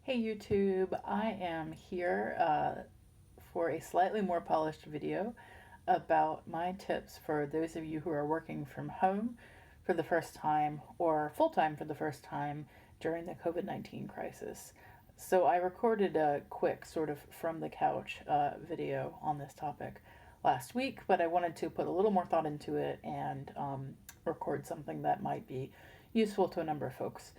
Hey YouTube, I am here for a slightly more polished video about my tips for those of you who are working from home for the first time or full-time for the first time during the COVID-19 crisis. So I recorded a quick sort of from the couch video on this topic last week, but I wanted to put a little more thought into it and record something that might be useful to a number of folks.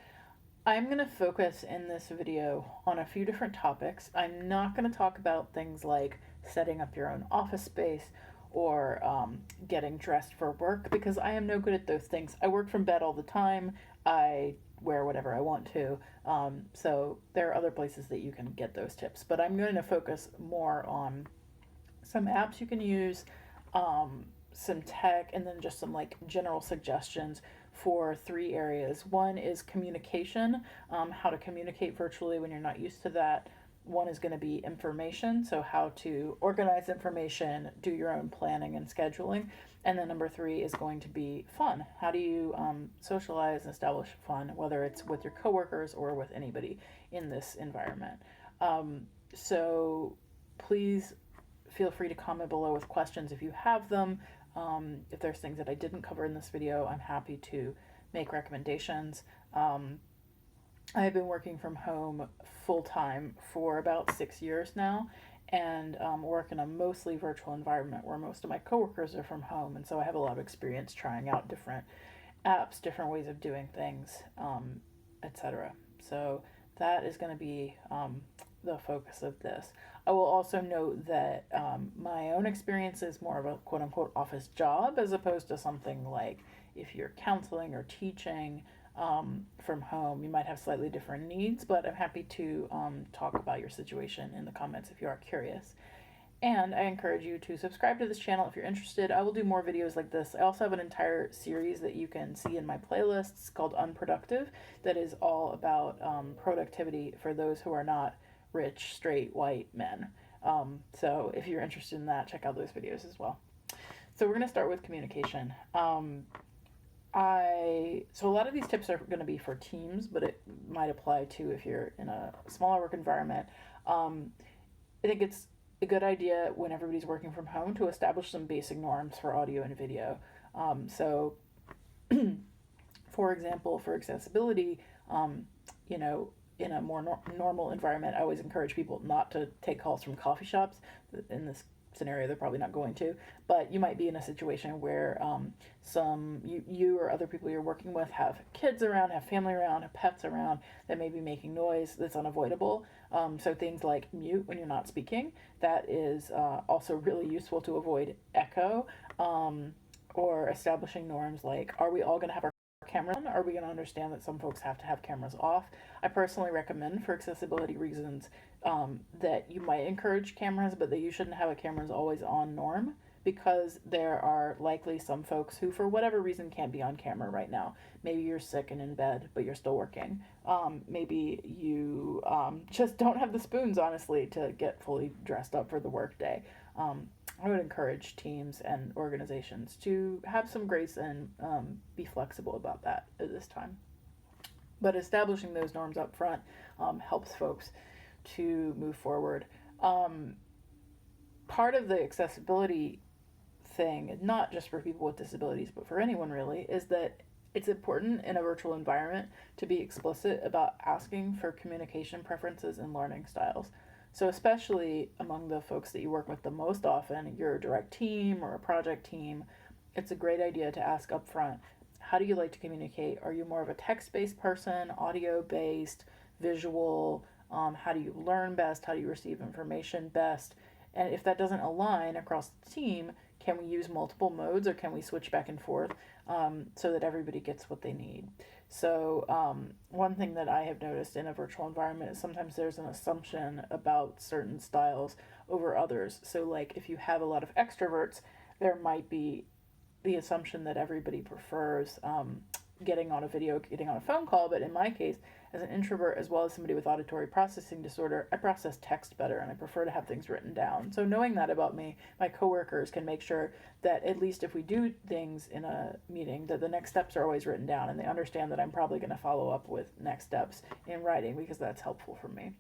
I'm going to focus in this video on a few different topics. I'm not going to talk about things like setting up your own office space or getting dressed for work because I am no good at those things. I work from bed all the time. I wear whatever I want to. So there are other places that you can get those tips. But I'm going to focus more on some apps you can use, some tech, and then just some like general suggestions for three areas. One is communication, how to communicate virtually when you're not used to that. One is going to be information, so how to organize information, do your own planning and scheduling. And then number three is going to be fun. How do you socialize and establish fun, whether it's with your coworkers or with anybody in this environment? So please feel free to comment below with questions if you have them. If there's things that I didn't cover in this video, I'm happy to make recommendations. I have been working from home full-time for about 6 years now, and work in a mostly virtual environment where most of my coworkers are from home, and so I have a lot of experience trying out different apps, different ways of doing things, etc. So that is going to be the focus of this. I will also note that my own experience is more of a quote-unquote office job as opposed to something like if you're counseling or teaching from home. You might have slightly different needs, but I'm happy to talk about your situation in the comments if you are curious. And I encourage you to subscribe to this channel if you're interested. I will do more videos like this. I also have an entire series that you can see in my playlists called Unproductive that is all about productivity for those who are not rich, straight, white men. So if you're interested in that, check out those videos as well. So we're going to start with communication. So a lot of these tips are going to be for teams, but it might apply to if you're in a smaller work environment. I think it's a good idea when everybody's working from home to establish some basic norms for audio and video. So for example, for accessibility, you know, in a more normal environment, I always encourage people not to take calls from coffee shops. In this scenario, they're probably not going to, but you might be in a situation where you or other people you're working with have kids around, have family around, have pets around that may be making noise that's unavoidable. So things like mute when you're not speaking, that is also really useful to avoid echo, or establishing norms like, are we all going to have our cameras on? Are we going to understand that some folks have to have cameras off? I personally recommend, for accessibility reasons, that you might encourage cameras, but that you shouldn't have a cameras always on norm, because there are likely some folks who, for whatever reason, can't be on camera right now. Maybe you're sick and in bed, but you're still working. Maybe you just don't have the spoons, honestly, to get fully dressed up for the workday. I would encourage teams and organizations to have some grace and be flexible about that at this time. But establishing those norms up front helps folks to move forward. Part of the accessibility thing, not just for people with disabilities, but for anyone really, is that it's important in a virtual environment to be explicit about asking for communication preferences and learning styles. So especially among the folks that you work with the most often, your direct team or a project team, it's a great idea to ask up front, how do you like to communicate? Are you more of a text-based person, audio-based, visual? How do you learn best? How do you receive information best? And if that doesn't align across the team, can we use multiple modes or can we switch back and forth so that everybody gets what they need? So one thing that I have noticed in a virtual environment is sometimes there's an assumption about certain styles over others. So like if you have a lot of extroverts, there might be the assumption that everybody prefers getting on a video, getting on a phone call, but in my case, as an introvert as well as somebody with auditory processing disorder, I process text better and I prefer to have things written down. So knowing that about me, my coworkers can make sure that at least if we do things in a meeting, that the next steps are always written down, and they understand that I'm probably going to follow up with next steps in writing because that's helpful for me.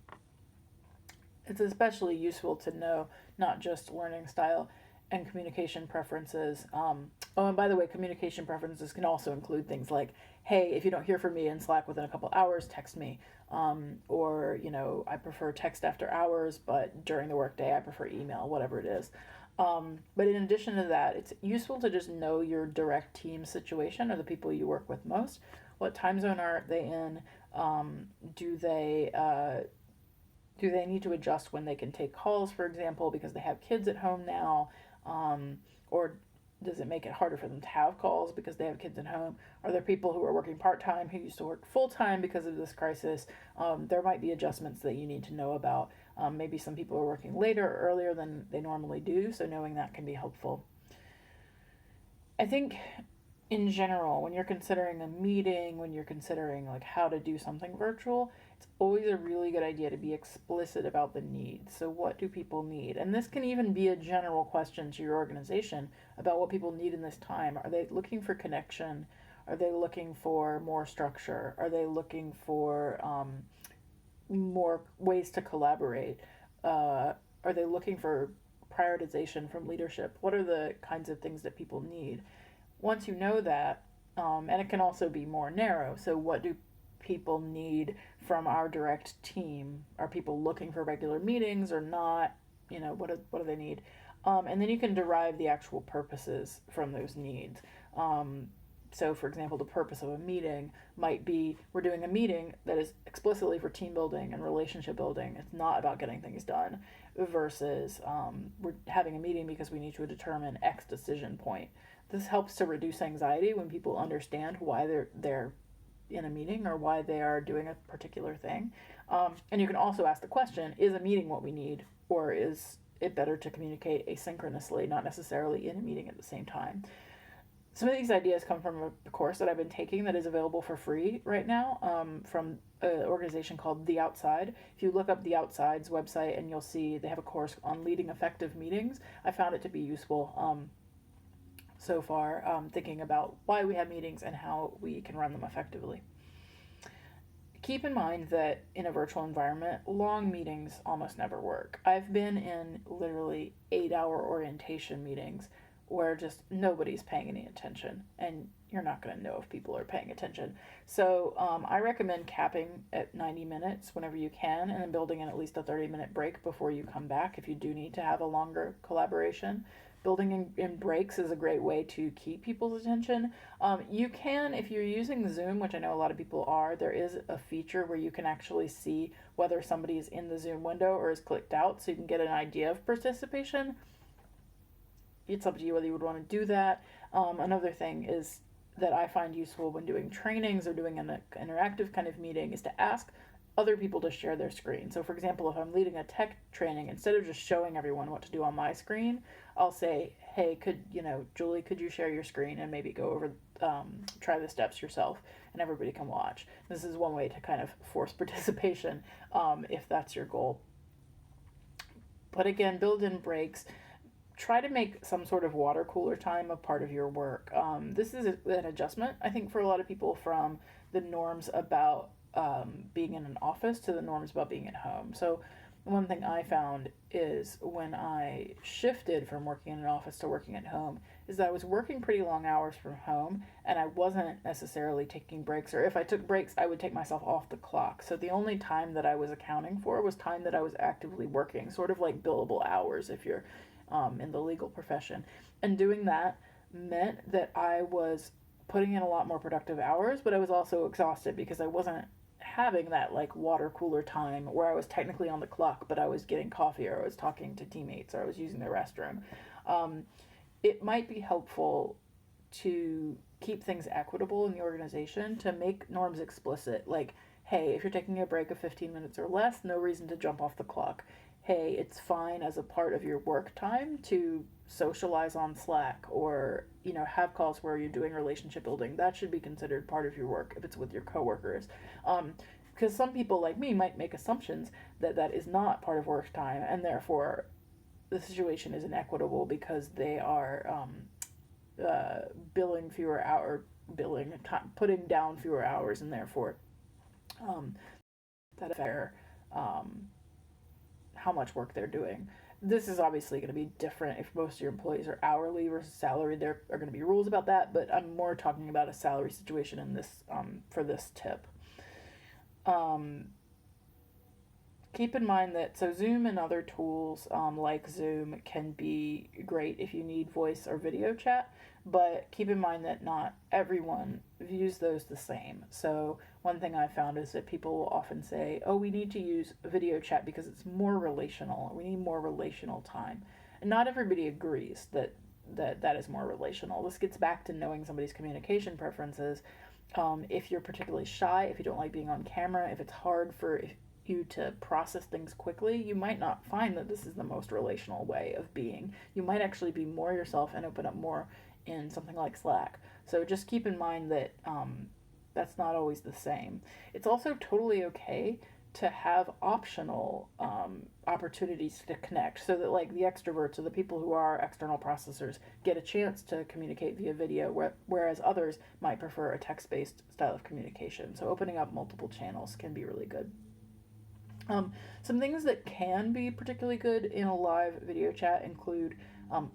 It's especially useful to know not just learning style and communication preferences. Oh, and by the way, communication preferences can also include things like, hey, if you don't hear from me in Slack within a couple hours, text me. Or, I prefer text after hours, but during the workday, I prefer email, whatever it is. But in addition to that, it's useful to just know your direct team situation or the people you work with most. What time zone are they in? Do they need to adjust when they can take calls, for example, because they have kids at home now? Or does it make it harder for them to have calls because they have kids at home? Are there people who are working part-time who used to work full-time because of this crisis? There might be adjustments that you need to know about. Maybe some people are working later or earlier than they normally do, so knowing that can be helpful. I think in general, when you're considering a meeting, when you're considering like how to do something virtual, it's always a really good idea to be explicit about the needs. So what do people need? And this can even be a general question to your organization about what people need in this time. Are they looking for connection? Are they looking for more structure? Are they looking for more ways to collaborate? Are they looking for prioritization from leadership? What are the kinds of things that people need? Once you know that, and it can also be more narrow, so what do people need from our direct team? Are people looking for regular meetings or not? What do they need? And then you can derive the actual purposes from those needs. So, for example, the purpose of a meeting might be we're doing a meeting that is explicitly for team building and relationship building. It's not about getting things done, versus we're having a meeting because we need to determine X decision point. This helps to reduce anxiety when people understand why they're in a meeting or why they are doing a particular thing. And you can also ask the question, is a meeting what we need, or is it better to communicate asynchronously, not necessarily in a meeting at the same time? Some of these ideas come from a course that I've been taking that is available for free right now, from an organization called The Outside. If you look up The Outside's website, and you'll see they have a course on leading effective meetings. I found it to be useful so far, thinking about why we have meetings and how we can run them effectively. Keep in mind that in a virtual environment, long meetings almost never work. I've been in literally 8-hour orientation meetings where just nobody's paying any attention, and you're not going to know if people are paying attention. So I recommend capping at 90 minutes whenever you can, and then building in at least a 30-minute break before you come back if you do need to have a longer collaboration. Building in breaks is a great way to keep people's attention. You can, if you're using Zoom, which I know a lot of people are, there is a feature where you can actually see whether somebody is in the Zoom window or is clicked out, so you can get an idea of participation. It's up to you whether you would want to do that. Another thing is that I find useful when doing trainings or doing an interactive kind of meeting is to ask other people to share their screen. So for example, if I'm leading a tech training, instead of just showing everyone what to do on my screen, I'll say, hey, Julie, could you share your screen and maybe go over, try the steps yourself, and everybody can watch. This is one way to kind of force participation, if that's your goal. But again, build in breaks. Try to make some sort of water cooler time a part of your work. This is an adjustment, I think, for a lot of people from the norms about being in an office to the norms about being at home. So one thing I found is when I shifted from working in an office to working at home is that I was working pretty long hours from home, and I wasn't necessarily taking breaks, or if I took breaks, I would take myself off the clock. So the only time that I was accounting for was time that I was actively working, sort of like billable hours if you're in the legal profession. And doing that meant that I was putting in a lot more productive hours, but I was also exhausted because I wasn't having that like water cooler time where I was technically on the clock, but I was getting coffee, or I was talking to teammates, or I was using the restroom. It might be helpful to keep things equitable in the organization, to make norms explicit, like, hey, if you're taking a break of 15 minutes or less, no reason to jump off the clock. Hey, it's fine as a part of your work time to socialize on Slack, or have calls where you're doing relationship building. That should be considered part of your work if it's with your coworkers. because some people like me might make assumptions that that is not part of work time, and therefore the situation is inequitable because they are billing fewer hour billing putting down fewer hours, and therefore that fair how much work they're doing. This is obviously going to be different if most of your employees are hourly versus salary. There are going to be rules about that, but I'm more talking about a salary situation in this for this tip. Keep in mind that Zoom and other tools like Zoom can be great if you need voice or video chat, but keep in mind that not everyone views those the same. So one thing I found is that people will often say, oh, we need to use video chat because it's more relational. We need more relational time. And not everybody agrees that is more relational. This gets back to knowing somebody's communication preferences. If you're particularly shy, if you don't like being on camera, if it's hard for you to process things quickly, you might not find that this is the most relational way of being. You might actually be more yourself and open up more in something like Slack. So just keep in mind that that's not always the same. It's also totally okay to have optional opportunities to connect, so that like the extroverts or the people who are external processors get a chance to communicate via video, whereas others might prefer a text-based style of communication. So opening up multiple channels can be really good. Some things that can be particularly good in a live video chat include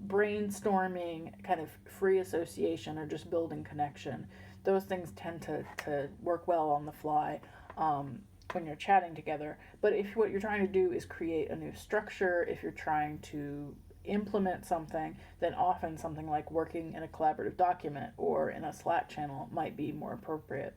brainstorming, kind of free association, or just building connection. Those things tend to work well on the fly when you're chatting together. But if what you're trying to do is create a new structure, if you're trying to implement something, then often something like working in a collaborative document or in a Slack channel might be more appropriate.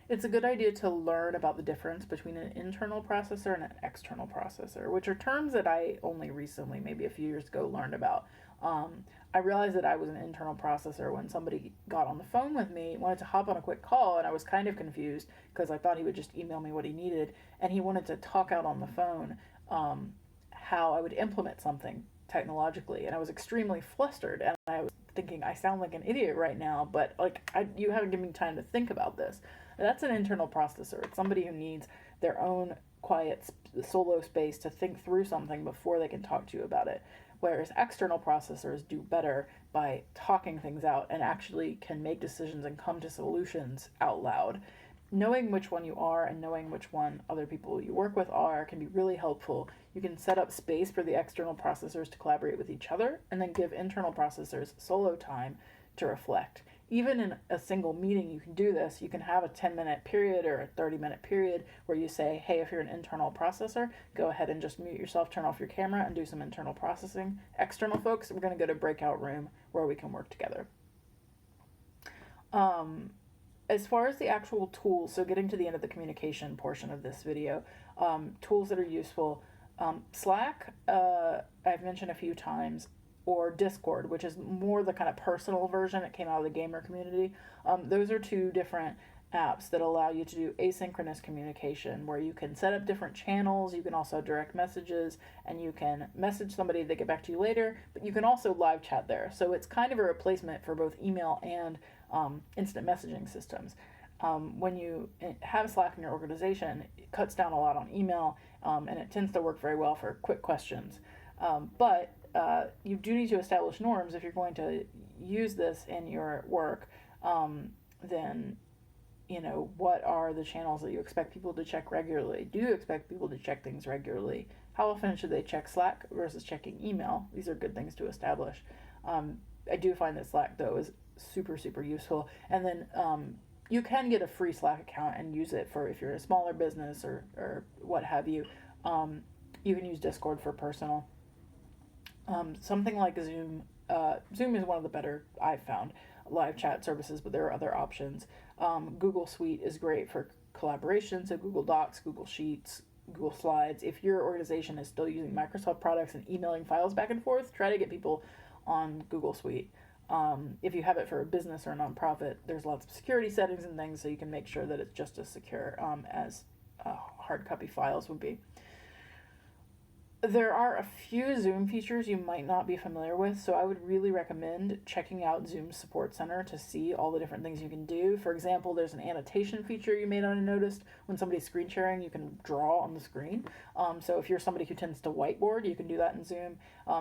It's a good idea to learn about the difference between an internal processor and an external processor, which are terms that I only recently, maybe a few years ago, learned about. I realized that I was an internal processor when somebody got on the phone with me, wanted to hop on a quick call, and I was kind of confused because I thought he would just email me what he needed, and he wanted to talk out on the phone how I would implement something technologically, and I was extremely flustered, and I was thinking, I sound like an idiot right now, but you haven't given me time to think about this. That's an internal processor. It's somebody who needs their own quiet solo space to think through something before they can talk to you about it. Whereas external processors do better by talking things out and actually can make decisions and come to solutions out loud. Knowing which one you are and knowing which one other people you work with are can be really helpful. You can set up space for the external processors to collaborate with each other, and then give internal processors solo time to reflect. Even in a single meeting, you can do this. You can have a 10-minute period or a 30-minute period where you say, hey, if you're an internal processor, go ahead and just mute yourself, turn off your camera, and do some internal processing. External folks, we're going to go to a breakout room where we can work together. As far as the actual tools, so getting to the end of the communication portion of this video, tools that are useful, Slack, I've mentioned a few times, or Discord, which is more the kind of personal version. It came out of the gamer community. Those are two different apps that allow you to do asynchronous communication, where you can set up different channels. You can also direct messages, and you can message somebody, they get back to you later, but you can also live chat there. So it's kind of a replacement for both email and instant messaging systems. When you have Slack in your organization, it cuts down a lot on email, and it tends to work very well for quick questions. But you do need to establish norms if you're going to use this in your work. Then, what are the channels that you expect people to check regularly? Do you expect people to check things regularly? How often should they check Slack versus checking email? These are good things to establish. I do find that Slack, though, is super, super useful. And then you can get a free Slack account and use it for if you're a smaller business or what have you. You can use Discord for personal. Something like Zoom. Zoom is one of the better, I've found, live chat services, but there are other options. Google Suite is great for collaboration, so Google Docs, Google Sheets, Google Slides. If your organization is still using Microsoft products and emailing files back and forth, try to get people on Google Suite. If you have it for a business or a nonprofit, there's lots of security settings and things, so you can make sure that it's just as secure as hard copy files would be. There are a few Zoom features you might not be familiar with, so I would really recommend checking out Zoom's Support Center to see all the different things you can do. For example, there's an annotation feature you may not have noticed. When somebody's screen sharing, you can draw on the screen. So if you're somebody who tends to whiteboard, you can do that in Zoom.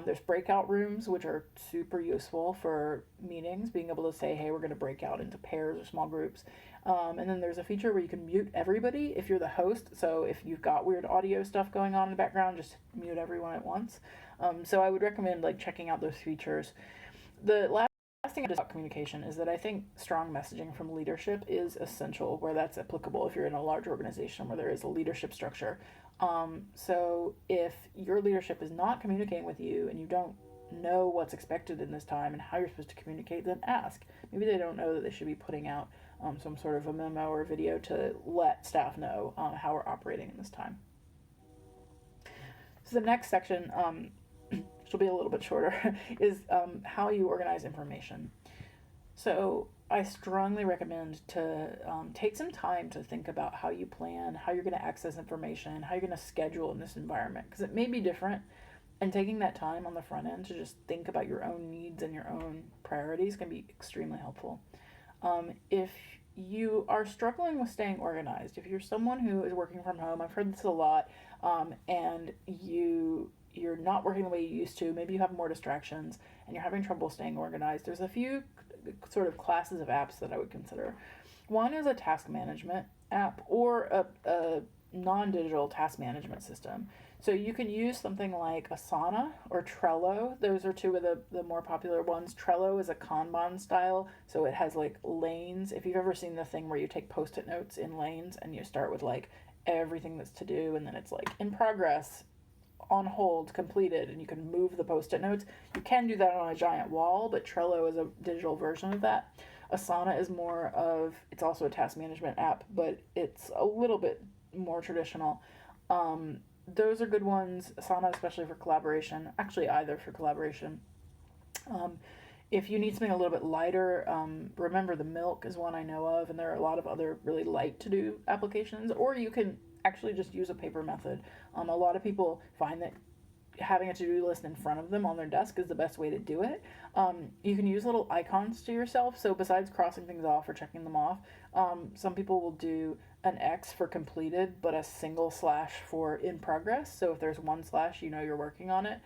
There's breakout rooms, which are super useful for meetings, being able to say, hey, we're going to break out into pairs or small groups. And then there's a feature where you can mute everybody if you're the host. So if you've got weird audio stuff going on in the background, just mute everyone at once. So I would recommend like checking out those features. The last thing about communication is that I think strong messaging from leadership is essential where that's applicable if you're in a large organization where there is a leadership structure. So if your leadership is not communicating with you and you don't know what's expected in this time and how you're supposed to communicate, then ask. Maybe they don't know that they should be putting out some sort of a memo or video to let staff know how we're operating in this time. So the next section, which will be a little bit shorter, is how you organize information. So I strongly recommend to take some time to think about how you plan, how you're going to access information, how you're going to schedule in this environment, because it may be different. And taking that time on the front end to just think about your own needs and your own priorities can be extremely helpful. If you are struggling with staying organized, if you're someone who is working from home, I've heard this a lot, and you're not working the way you used to, maybe you have more distractions and you're having trouble staying organized, there's a few sort of classes of apps that I would consider. One is a task management app or a non-digital task management system. So you can use something like Asana or Trello. Those are two of the more popular ones. Trello is a Kanban style, so it has like lanes. If you've ever seen the thing where you take Post-it notes in lanes and you start with like everything that's to do, and then it's like in progress, on hold, completed, and you can move the Post-it notes. You can do that on a giant wall, but Trello is a digital version of that. Asana is more of, it's also a task management app, but it's a little bit more traditional. Those are good ones. Asana, especially for collaboration. Actually, either for collaboration. If you need something a little bit lighter, remember the Milk is one I know of, and there are a lot of other really light to do applications. Or you can actually just use a paper method. A lot of people find that having a to-do list in front of them on their desk is the best way to do it. You can use little icons to yourself. So besides crossing things off or checking them off, some people will do an X for completed, but a single slash for in progress. So if there's one slash, you know you're working on it.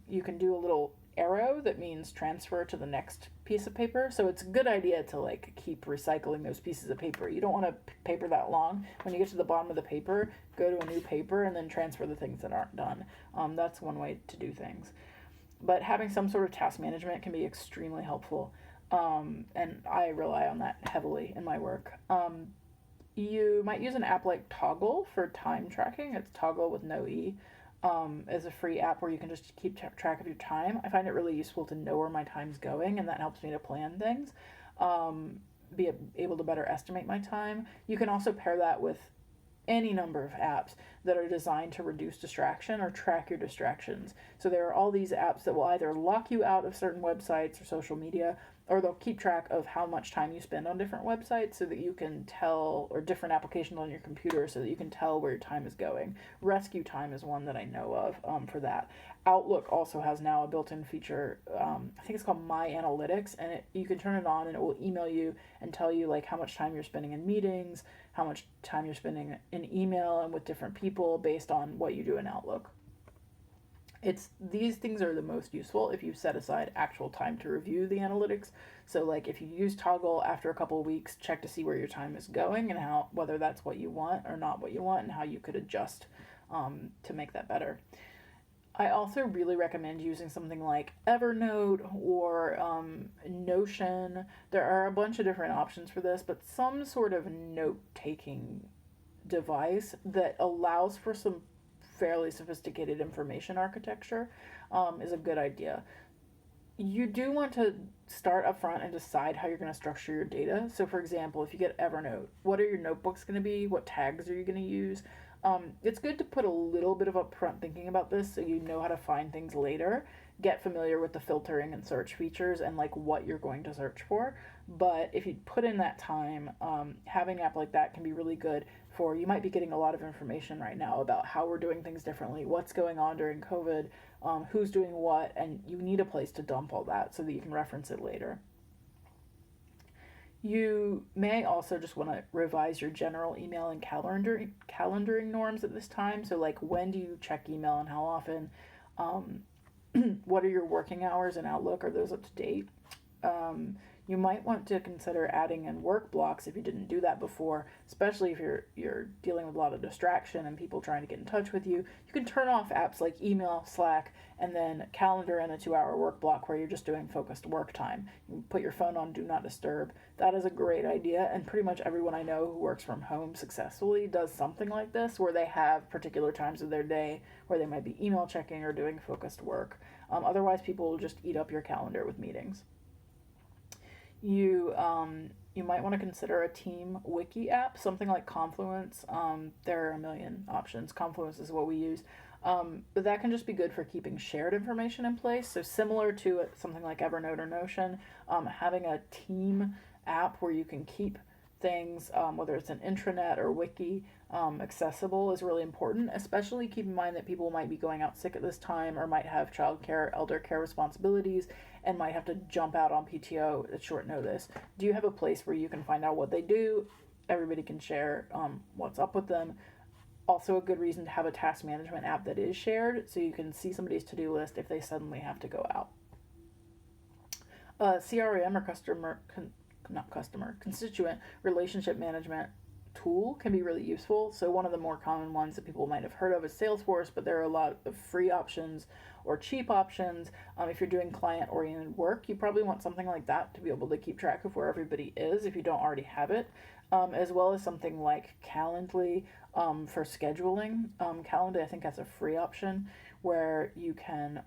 You can do a little arrow that means transfer to the next piece of paper. So it's a good idea to like keep recycling those pieces of paper. You don't want to paper that long. When you get to the bottom of the paper, go to a new paper and then transfer the things that aren't done. That's one way to do things. But having some sort of task management can be extremely helpful. And I rely on that heavily in my work. You might use an app like Toggle for time tracking. It's Toggle with no E. As a free app where you can just keep track of your time. I find it really useful to know where my time's going, and that helps me to plan things, be able to better estimate my time. You can also pair that with any number of apps that are designed to reduce distraction or track your distractions. So there are all these apps that will either lock you out of certain websites or social media, or they'll keep track of how much time you spend on different websites so that you can tell, or different applications on your computer so that you can tell where your time is going. Rescue Time is one that I know of for that. Outlook also has now a built-in feature, I think it's called My Analytics, and you can turn it on and it will email you and tell you like how much time you're spending in meetings, how much time you're spending in email and with different people based on what you do in Outlook. These things are the most useful if you set aside actual time to review the analytics. So like if you use Toggle after a couple of weeks, check to see where your time is going and how, whether that's what you want or not what you want, and how you could adjust to make that better. I also really recommend using something like Evernote or Notion. There are a bunch of different options for this, but some sort of note-taking device that allows for some fairly sophisticated information architecture is a good idea. You do want to start up front and decide how you're going to structure your data. So for example, if you get Evernote, what are your notebooks going to be? What tags are you going to use? It's good to put a little bit of upfront thinking about this so you know how to find things later. Get familiar with the filtering and search features and like what you're going to search for. But if you put in that time, having an app like that can be really good before, you might be getting a lot of information right now about how we're doing things differently, what's going on during COVID, who's doing what, and you need a place to dump all that so that you can reference it later. You may also just want to revise your general email and calendaring norms at this time. So, like, when do you check email and how often? Um, what are your working hours in Outlook? Are those up to date? You might want to consider adding in work blocks if you didn't do that before, especially if you're dealing with a lot of distraction and people trying to get in touch with you. You can turn off apps like email, Slack, and then calendar in a 2-hour work block where you're just doing focused work time. You put your phone on do not disturb. That is a great idea, and pretty much everyone I know who works from home successfully does something like this, where they have particular times of their day where they might be email checking or doing focused work. Otherwise, people will just eat up your calendar with meetings. You might want to consider a team wiki app, something like Confluence. There are a million options. Confluence is what we use. But that can just be good for keeping shared information in place. So similar to something like Evernote or Notion, having a team app where you can keep things, whether it's an intranet or wiki, accessible is really important. Especially keep in mind that people might be going out sick at this time or might have childcare, elder care responsibilities, and might have to jump out on PTO at short notice. Do you have a place where you can find out what they do? Everybody can share what's up with them. Also, a good reason to have a task management app that is shared, so you can see somebody's to-do list if they suddenly have to go out. CRM or constituent relationship management tool can be really useful. So one of the more common ones that people might have heard of is Salesforce, but there are a lot of free options or cheap options. If you're doing client-oriented work, you probably want something like that to be able to keep track of where everybody is if you don't already have it, as well as something like Calendly for scheduling. Calendly, I think, has a free option where you can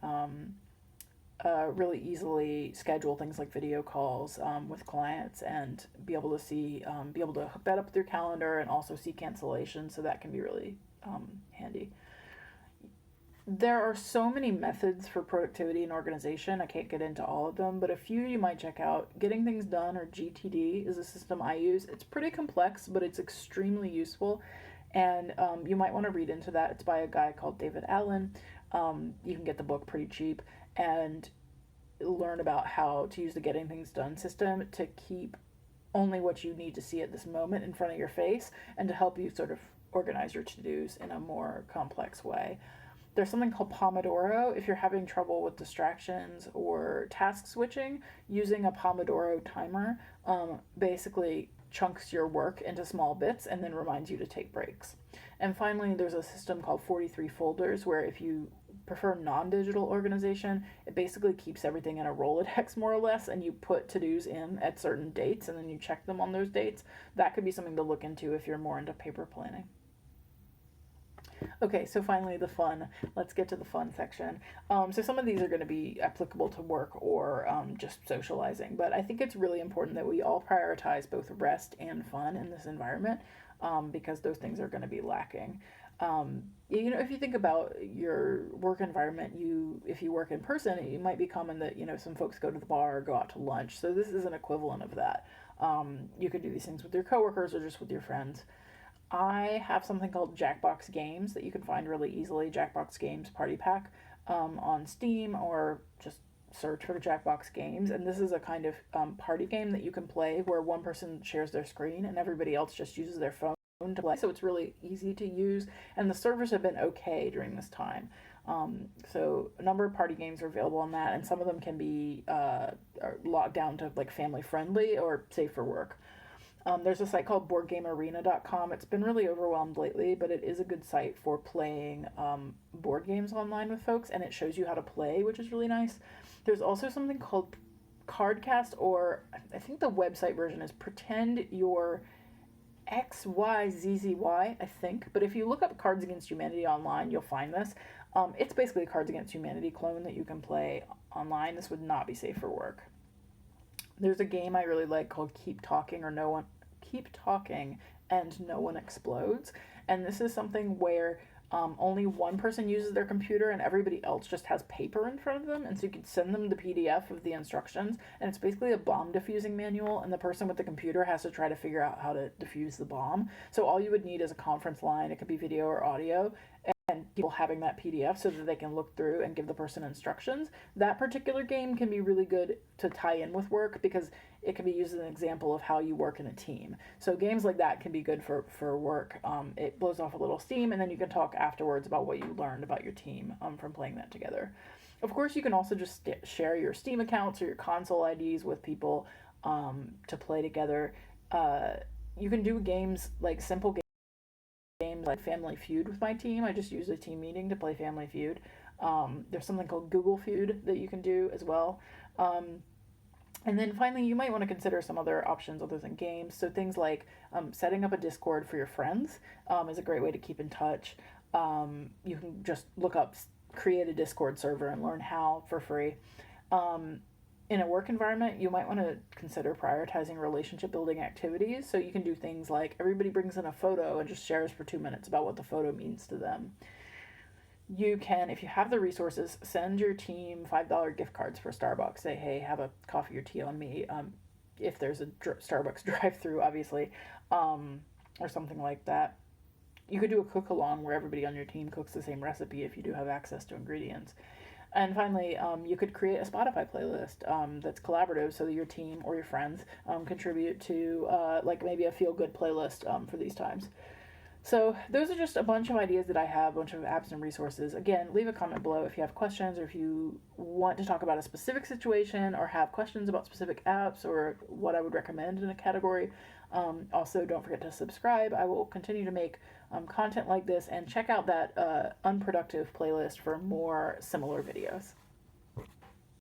really easily schedule things like video calls with clients and be able to hook that up with your calendar and also see cancellations, so that can be really handy. There are so many methods for productivity and organization. I can't get into all of them, but a few you might check out. Getting Things Done, or GTD, is a system I use. It's pretty complex, but it's extremely useful, and you might want to read into that. It's by a guy called David Allen. You can get the book pretty cheap and learn about how to use the Getting Things Done system to keep only what you need to see at this moment in front of your face and to help you sort of organize your to-dos in a more complex way. There's something called Pomodoro. If you're having trouble with distractions or task switching, using a Pomodoro timer basically chunks your work into small bits and then reminds you to take breaks. And finally, there's a system called 43 folders, where if you prefer non-digital organization, it basically keeps everything in a Rolodex, more or less, and you put to-dos in at certain dates and then you check them on those dates. That could be something to look into if you're more into paper planning. Okay, so finally the fun. Let's get to the fun section. So some of these are going to be applicable to work or just socializing, but I think it's really important that we all prioritize both rest and fun in this environment, because those things are going to be lacking. If you think about your work environment, if you work in person, it might be common that, some folks go to the bar or go out to lunch. So this is an equivalent of that. You could do these things with your coworkers or just with your friends. I have something called Jackbox Games that you can find really easily, Jackbox Games Party Pack, on Steam, or just search for Jackbox Games. And this is a kind of party game that you can play where one person shares their screen and everybody else just uses their phone to play. So it's really easy to use, and the servers have been okay during this time. So a number of party games are available on that, and some of them can be locked down to like family friendly or safe for work. There's a site called boardgamearena.com. It's been really overwhelmed lately, but it is a good site for playing board games online with folks, and it shows you how to play, which is really nice. There's also something called Cardcast, or I think the website version is Pretend You're XYZZY, I think. But if you look up Cards Against Humanity online, you'll find this. It's basically a Cards Against Humanity clone that you can play online. This would not be safe for work. There's a game I really like called Keep Talking and No One Explodes. And this is something where only one person uses their computer and everybody else just has paper in front of them. And so you could send them the PDF of the instructions, and it's basically a bomb diffusing manual, and the person with the computer has to try to figure out how to defuse the bomb. So all you would need is a conference line. It could be video or audio, and people having that PDF so that they can look through and give the person instructions. That particular game can be really good to tie in with work because it can be used as an example of how you work in a team. So games like that can be good for work. It blows off a little steam, and then you can talk afterwards about what you learned about your team from playing that together. Of course, you can also just share your Steam accounts or your console IDs with people to play together. You can do games like simple games like Family Feud with my team. I just used a team meeting to play Family Feud. There's something called Google Feud that you can do as well. And then finally, you might want to consider some other options other than games. So things like setting up a Discord for your friends is a great way to keep in touch. You can just look up, create a Discord server and learn how for free. In a work environment, you might want to consider prioritizing relationship building activities. So you can do things like everybody brings in a photo and just shares for 2 minutes about what the photo means to them. You can, if you have the resources, send your team $5 gift cards for Starbucks. Say, hey, have a coffee or tea on me. If there's a Starbucks drive-through, obviously, or something like that. You could do a cook-along where everybody on your team cooks the same recipe if you do have access to ingredients. And finally, you could create a Spotify playlist that's collaborative so that your team or your friends contribute to like maybe a feel-good playlist for these times. So those are just a bunch of ideas that I have, a bunch of apps and resources. Again, leave a comment below if you have questions or if you want to talk about a specific situation or have questions about specific apps or what I would recommend in a category. Also, don't forget to subscribe. I will continue to make content like this, and check out that unproductive playlist for more similar videos.